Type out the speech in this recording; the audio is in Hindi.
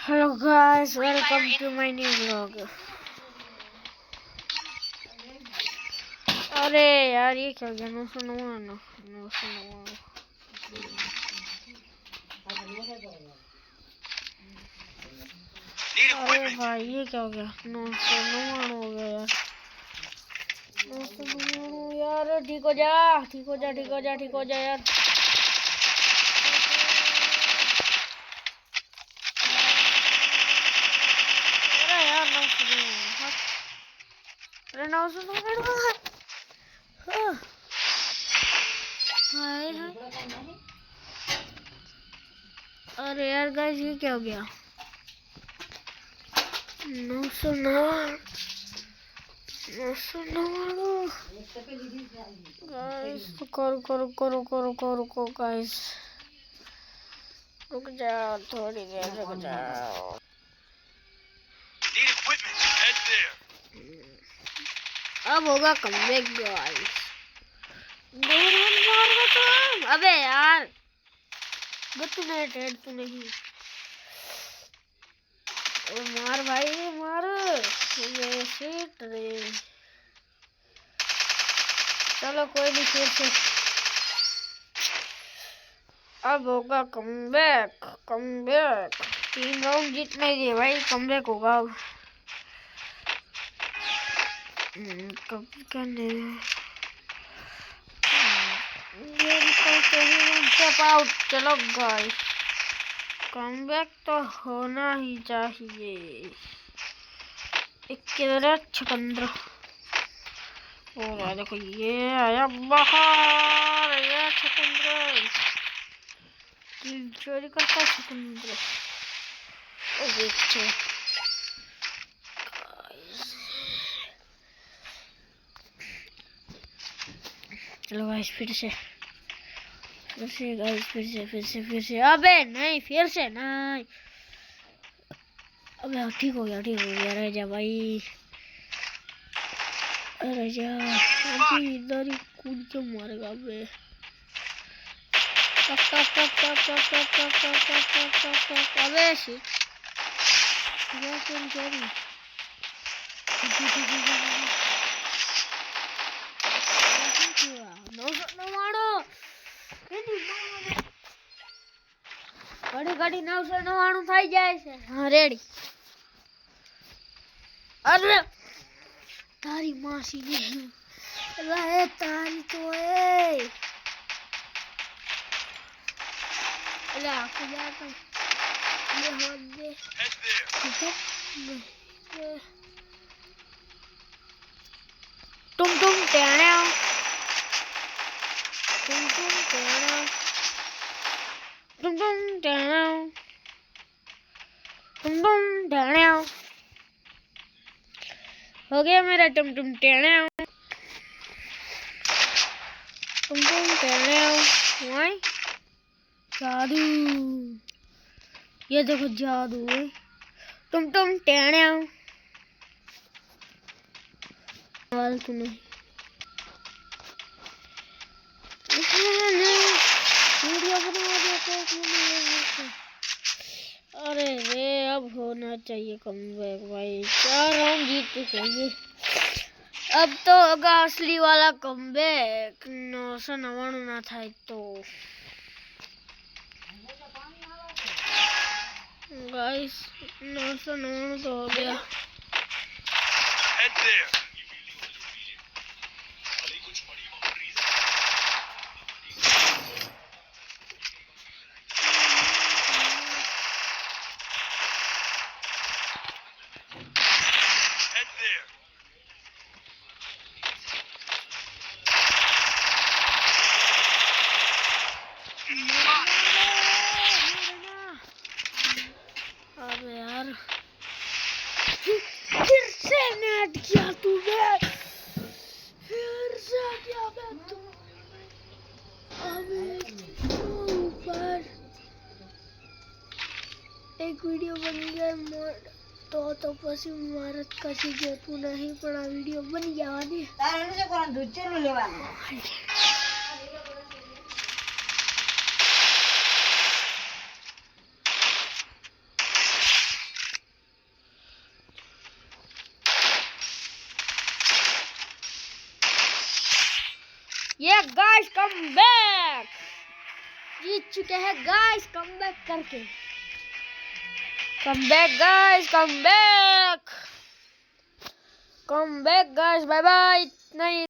Hello guys, welcome to my new vlog. अरे यार ये क्या हो गया? 999 अरे भाई ये क्या हो गया? 999 हो गया यार। 999 यार। ठीक हो जा यार। अरे यार 999 अरे 999 हाय हाय। अरे यार गाइस ये क्या हो गया? 999 गाइस करो गाइस। रुक जाओ थोड़ी देर, रुक जाओ। अब होगा कमबैक गाइस। अबे यार गत्तू नहीं, हेड तू नहीं। मार भाई मार। ये सीट रे। चलो कोई नहीं, फिर से अब होगा कमबैक। 3 राउंड जीतने के भाई, कमबैक होगा अब। कब करने आउट। चलो गाइस कमबैक तो होना ही चाहिए। 11 छकंद्र हो रहा है। देखो ये आया बाहर, ये छकंद्र चोरी करता है। छकंद्र चलो गाइस फिर से गाइस फिर से। अबे नहीं, फिर से नहीं। अबे ठीक हो गया। रह जा भाई, रह जा। अभी इधर ही कूद के मारेगा बे। अबे शिट ઘડી 999 થઈ જાય છે। હા રેડી। અરે તારી માસી ની અરે તારી તો એ અલે આખો યાર તો ये हो दे। तुम टेणे हो गया मेरा टुम टेणे। वही जादू, ये देखो जादू है। टुम टेणे फालतू नहीं। वीडियो बना दिया। अरे रे अब होना चाहिए कमबैक भाई। 4 राउंड जीत चुके हैं। अब तो होगा असली वाला कमबैक। 999 ना था तो गाइस 999 तो हो गया। अबे यार फिर से नेट किया तूने। फिर से किया बे तू। अबे ऊपर एक वीडियो बन गया मोड तो પછી મારત કશી જતું નહીં, પણ આ વિડિયો બની જવાની તારે એને કોણ દૂધ ચેલું લેવાનું। ये गाइस कम बैक, जीत चुके हैं गाइस कम बैक करके। Come back guys, come back guys, bye bye. नहीं